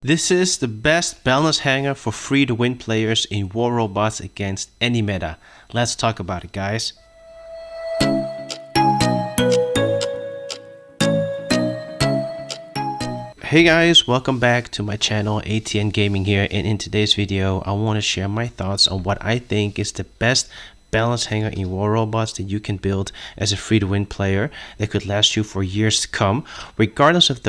This is the best balance hanger for free-to-win players in war robots against any meta. Let's talk about it, guys. Hey guys, welcome back to my channel, ATN Gaming here, and in today's video I want to share my thoughts on what I think is the best balance hanger in war robots that you can build as a free-to-win player that could last you for years to come, regardless of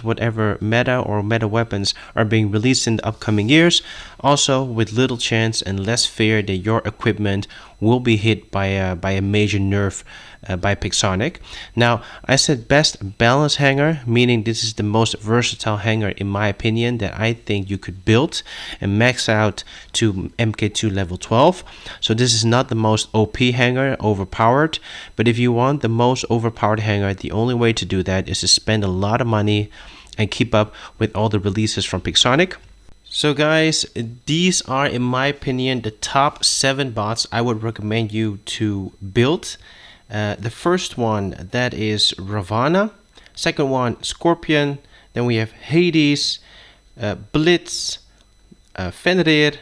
whatever meta or meta weapons are being released in the upcoming years. Also, with little chance and less fear that your equipment will be hit by a major nerf by Pixonic. Now, I said best balance hanger, meaning this is the most versatile hanger in my opinion that I think you could build and max out to MK2 level 12. So this is not the most OP hanger, overpowered, but if you want the most overpowered hanger, the only way to do that is to spend a lot of money and keep up with all the releases from Pixonic. So guys, these are in my opinion the top 7 bots I would recommend you to build. The first one, that is Ravana. Second one, Scorpion. Then we have Hades, Blitz, Fenrir,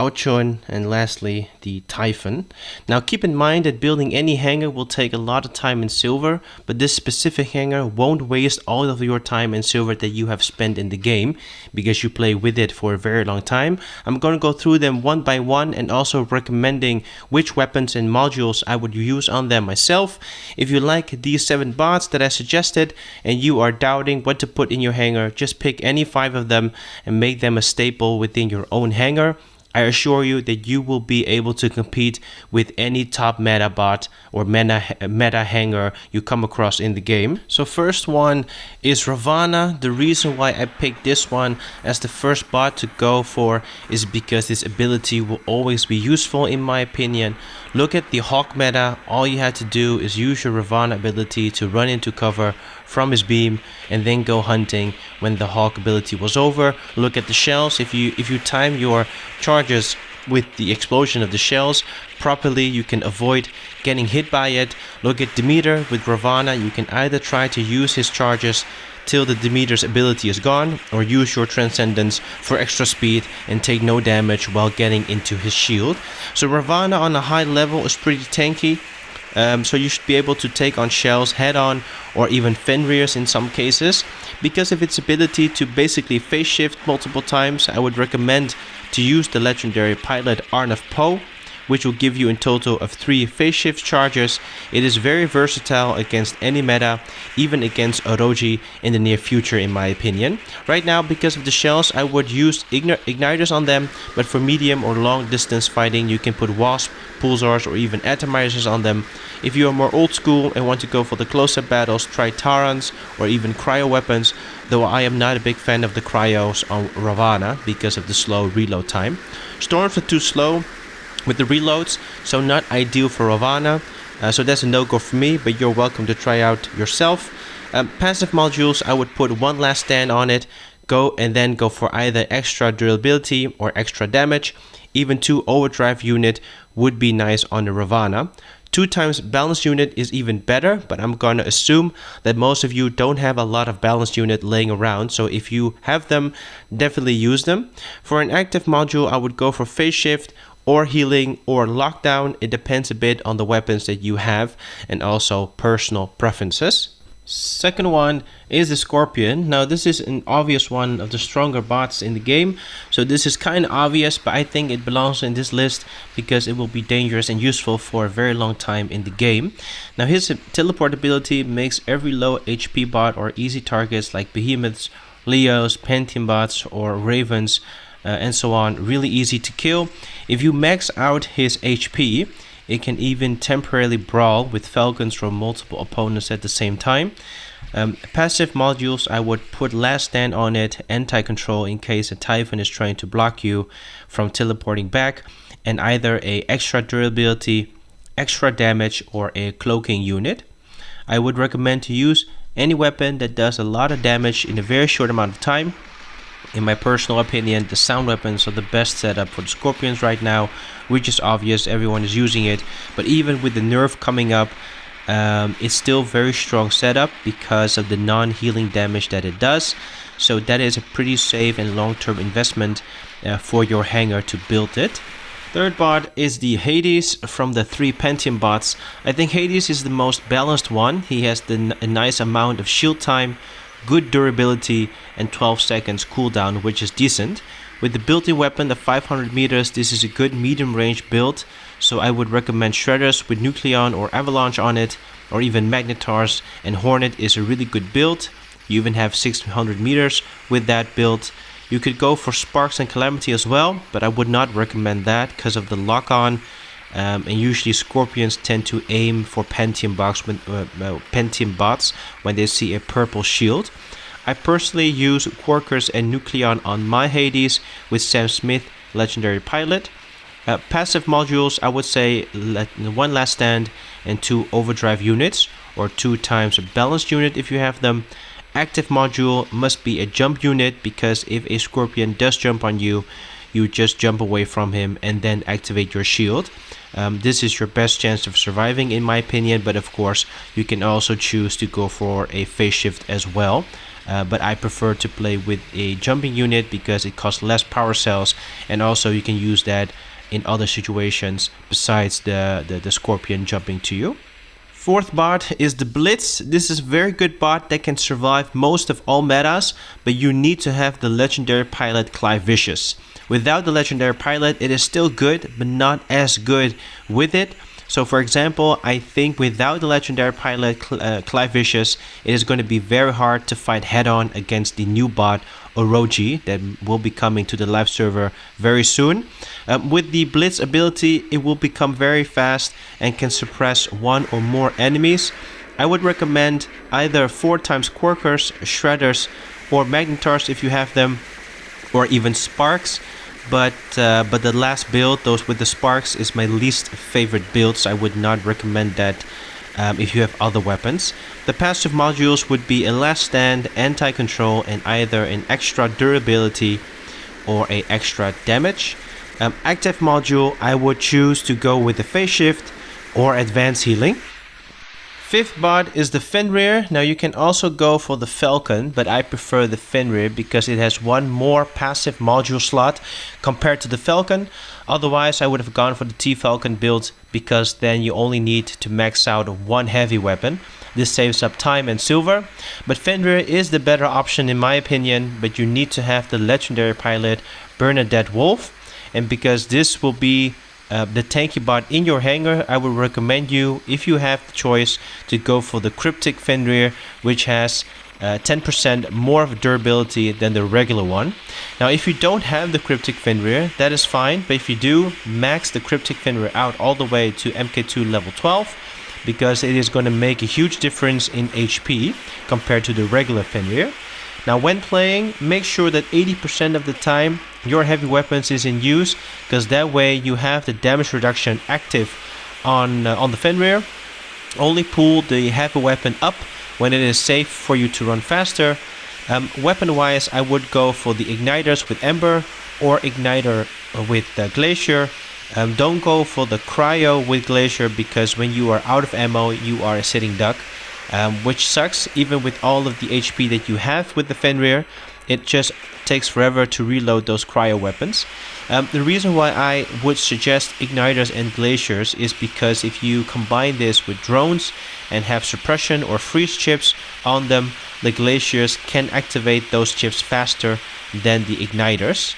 and lastly the Typhon. Now keep in mind that building any hanger will take a lot of time and silver, but this specific hanger won't waste all of your time and silver that you have spent in the game because you play with it for a very long time. I'm going to go through them one by one and also recommending which weapons and modules I would use on them myself. If you like these 7 bots that I suggested and you are doubting what to put in your hanger, just pick any 5 of them and make them a staple within your own hanger. I assure you that you will be able to compete with any top meta bot or meta hanger you come across in the game. So first one is Ravana. The reason why I picked this one as the first bot to go for is because this ability will always be useful in my opinion. Look at the Hawk meta. All you had to do is use your Ravana ability to run into cover from his beam and then go hunting when the Hawk ability was over. Look at the shells. If you time your charges with the explosion of the shells properly, you can avoid getting hit by it. Look at Demeter with Ravana. You can either try to use his charges till the Demeter's ability is gone, or use your Transcendence for extra speed and take no damage while getting into his shield. So Ravana on a high level is pretty tanky. So you should be able to take on shells head on, or even Fenrirs in some cases. Because of its ability to basically phase shift multiple times, I would recommend to use the legendary pilot Arnav Poe, which will give you in total of 3 phase shift charges. It is very versatile against any meta, even against Orochi in the near future in my opinion. Right now, because of the shells, I would use igniters on them, but for medium or long distance fighting you can put Wasp, Pulsars or even atomizers on them. If you are more old school and want to go for the close-up battles, try Tarans or even cryo weapons, though I am not a big fan of the cryos on Ravana because of the slow reload time. Storms are too slow with the reloads, so not ideal for Ravana, so that's a no-go for me, but you're welcome to try out yourself. Passive modules, I would put one last stand on it, go for either extra durability or extra damage. Even 2 overdrive unit would be nice on the Ravana. 2 times balance unit is even better, but I'm gonna assume that most of you don't have a lot of balance unit laying around, so if you have them, definitely use them. For an active module, I would go for phase shift or healing or lockdown. It depends a bit on the weapons that you have and also personal preferences. Second one is the Scorpion. Now this is an obvious one of the stronger bots in the game, so this is kind of obvious, but I think it belongs in this list because it will be dangerous and useful for a very long time in the game. Now his teleport ability makes every low HP bot or easy targets like Behemoths, Leos, Pantheon bots or Ravens and so on really easy to kill. If you max out his HP, it can even temporarily brawl with falcons from multiple opponents at the same time. Passive modules, I would put last stand on it, anti-control in case a Typhon is trying to block you from teleporting back, and either a extra durability, extra damage or a cloaking unit. I would recommend to use any weapon that does a lot of damage in a very short amount of time. In my personal opinion, the sound weapons are the best setup for the Scorpions right now, which is obvious, everyone is using it. But even with the nerf coming up, it's still very strong setup because of the non-healing damage that it does. so that is a pretty safe and long-term investment for your hangar to build it. Third bot is the Hades from the 3 Pentium bots. I think Hades is the most balanced one. He has a nice amount of shield time, good durability, and 12 seconds cooldown, which is decent. With the built-in weapon of 500 meters, this is a good medium range build, so I would recommend Shredders with Nucleon or Avalanche on it, or even Magnetars, and Hornet is a really good build. You even have 600 meters with that build. You could go for Sparks and Calamity as well, but I would not recommend that because of the lock-on. And usually Scorpions tend to aim for Pentium bots when they see a purple shield. I personally use Quarkers and Nucleon on my Hades with Sam Smith, Legendary Pilot. Passive modules, I would say 1 Last Stand and 2 Overdrive units, or 2 times a balanced unit if you have them. Active module must be a jump unit, because if a Scorpion does jump on you, you just jump away from him and then activate your shield. This is your best chance of surviving in my opinion, but of course you can also choose to go for a phase shift as well. But I prefer to play with a jumping unit because it costs less power cells, and also you can use that in other situations besides the Scorpion jumping to you. Fourth bot is the Blitz. This is a very good bot that can survive most of all metas, but you need to have the Legendary Pilot Clive Vicious. Without the Legendary Pilot, it is still good, but not as good with it. So for example, I think without the Legendary Pilot Clive Vicious, it is going to be very hard to fight head-on against the new bot Orochi that will be coming to the live server very soon. With the Blitz ability, it will become very fast and can suppress 1 or more enemies. I would recommend either 4 times Quarkers, Shredders, or Magnetars if you have them, or even Sparks. But the last build, those with the Sparks, is my least favorite build, so I would not recommend that if you have other weapons. The passive modules would be a Last Stand, Anti-Control, and either an extra durability or a extra damage. Active module, I would choose to go with the phase shift or advanced healing. Fifth bot is the Fenrir. Now you can also go for the Falcon, but I prefer the Fenrir because it has 1 more passive module slot compared to the Falcon. Otherwise I would have gone for the T-Falcon build, because then you only need to max out 1 heavy weapon. This saves up time and silver, but Fenrir is the better option in my opinion, but you need to have the Legendary Pilot Bernadette Wolf, and because this will be the tanky bot in your hangar, I would recommend you, if you have the choice, to go for the Cryptic Fenrir, which has 10% more of durability than the regular one. Now if you don't have the Cryptic Fenrir, that is fine, but if you do, max the Cryptic Fenrir out all the way to MK2 level 12, because it is going to make a huge difference in HP compared to the regular Fenrir. Now when playing, make sure that 80% of the time your heavy weapons is in use, because that way you have the damage reduction active on the Fenrir. Only pull the heavy weapon up when it is safe for you to run faster. Weapon wise, I would go for the Igniters with Ember or Igniter with Glacier. Don't go for the Cryo with Glacier, because when you are out of ammo you are a sitting duck, which sucks. Even with all of the HP that you have with the Fenrir, it just takes forever to reload those cryo weapons. The reason why I would suggest Igniters and Glaciers is because if you combine this with drones and have suppression or freeze chips on them, the Glaciers can activate those chips faster than the Igniters.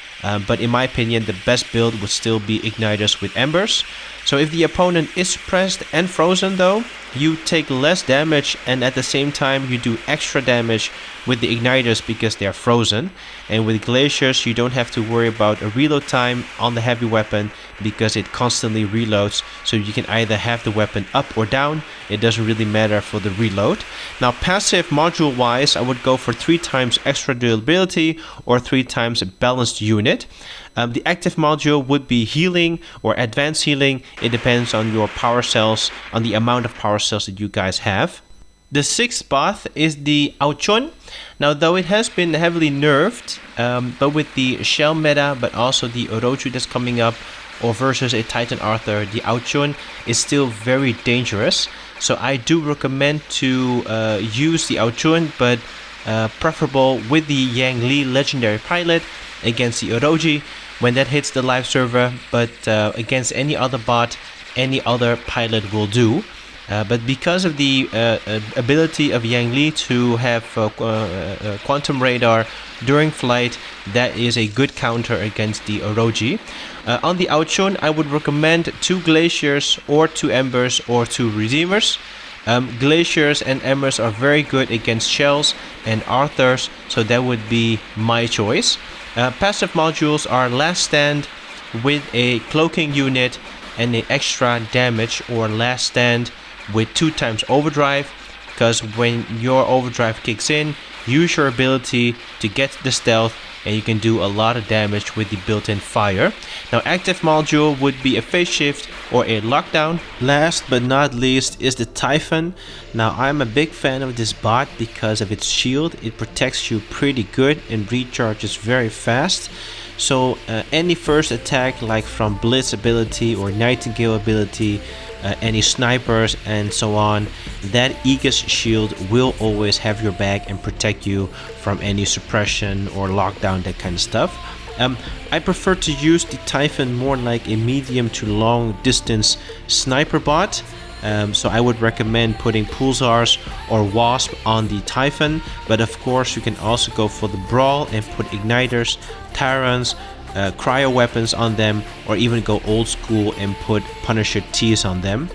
But in my opinion, the best build would still be Igniters with Embers. So if the opponent is suppressed and frozen though, you take less damage, and at the same time you do extra damage with the Igniters because they are frozen. And with Glaciers you don't have to worry about a reload time on the heavy weapon because it constantly reloads, so you can either have the weapon up or down. It doesn't really matter for the reload. Now passive module wise, I would go for 3 times extra durability or 3 times a balanced unit. The active module would be healing or advanced healing. It depends on your power cells, on the amount of power cells that you guys have. The sixth bot is the Auchon. Now though it has been heavily nerfed, but with the shell meta, but also the Orochi that's coming up, or versus a Titan Arthur, the Auchon is still very dangerous. So I do recommend to use the Auchon, but preferable with the Yang Li legendary pilot against the Orochi when that hits the live server, but against any other bot, any other pilot will do. But because of the ability of Yang Li to have quantum radar during flight, that is a good counter against the Orochi. On the Outshone, I would recommend 2 Glaciers or 2 Embers or 2 Redeemers. Glaciers and Embers are very good against Shells and Arthurs, so that would be my choice. Passive modules are Last Stand with a cloaking unit and an extra damage, or Last Stand with 2 times overdrive, because when your overdrive kicks in, use your ability to get the stealth and you can do a lot of damage with the built-in fire. Now active module would be a phase shift or a lockdown. Last but not least is the Typhon. Now I'm a big fan of this bot because of its shield. It protects you pretty good and recharges very fast. So any first attack, like from Blitz ability or Nightingale ability, any snipers and so on, that Aegis shield will always have your back and protect you from any suppression or lockdown, that kind of stuff. I prefer to use the Typhon more like a medium to long distance sniper bot. So I would recommend putting Pulsars or Wasp on the Typhon, but of course you can also go for the Brawl and put Igniters, Tyrants, cryo weapons on them, or even go old school and put Punisher Ts on them.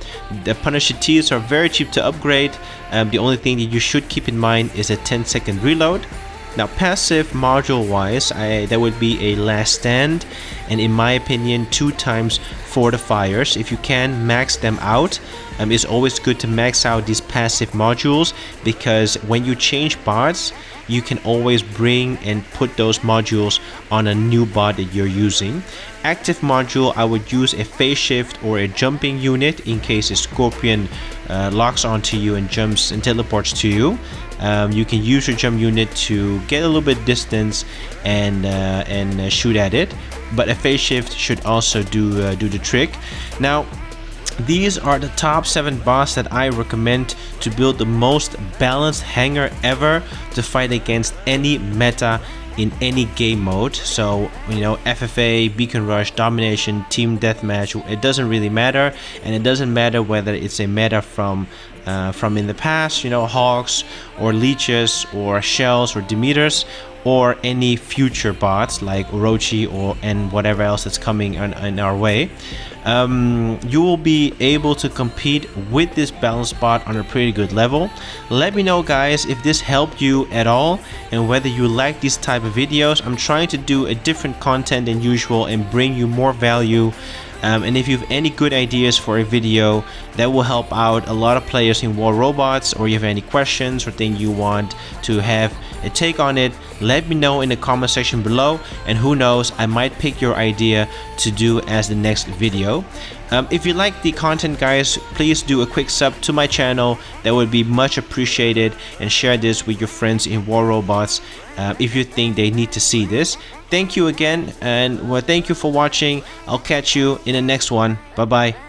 The Punisher Ts are very cheap to upgrade. The only thing that you should keep in mind is a 10-second reload. Now passive module wise, that would be a Last Stand, and in my opinion 2 times Fortifiers. If you can max them out, it's always good to max out these passive modules, because when you change bots, you can always bring and put those modules on a new bot that you're using. Active module, I would use a phase shift or a jumping unit in case a Scorpion locks onto you and jumps and teleports to you. You can use your jump unit to get a little bit distance and shoot at it, but a phase shift should also do the trick. Now these are the top 7 bots that I recommend to build the most balanced hangar ever to fight against any meta in any game mode. So, you know, FFA, Beacon Rush, Domination, Team Deathmatch, it doesn't really matter, and it doesn't matter whether it's a meta from in the past, you know, Hawks or Leeches or Shells or Demeters, or any future bots like Orochi and whatever else that's coming in our way. You will be able to compete with this balanced bot on a pretty good level. Let me know, guys, if this helped you at all and whether you like these type of videos. I'm trying to do a different content than usual and bring you more value. And if you have any good ideas for a video that will help out a lot of players in War Robots, or you have any questions or thing you want to have a take on it, let me know in the comment section below, and who knows, I might pick your idea to do as the next video. If you like the content, guys, please do a quick sub to my channel. That would be much appreciated, and share this with your friends in War Robots if you think they need to see this. Thank you again, and thank you for watching. I'll catch you in the next one. Bye bye.